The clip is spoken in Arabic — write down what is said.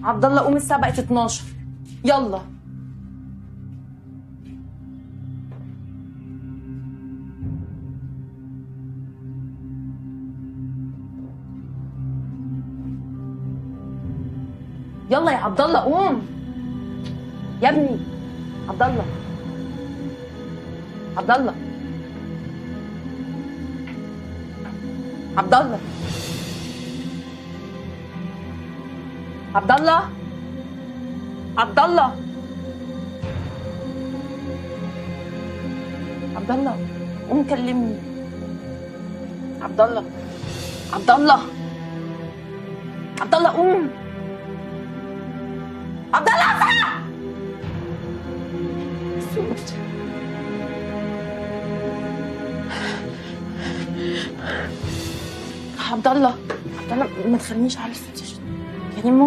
عبد الله قوم، الساعة بقت 12. يلا. يلا يا عبد الله قوم يا ابني. عبد الله، عبد الله، عبد الله، عبد الله، عبد الله، عبد الله قوم كلمني. عبد الله، عبد الله، عبد الله قوم. عبد الله اصحى. عبد الله، عبد الله ما تخلينيش على الصوت.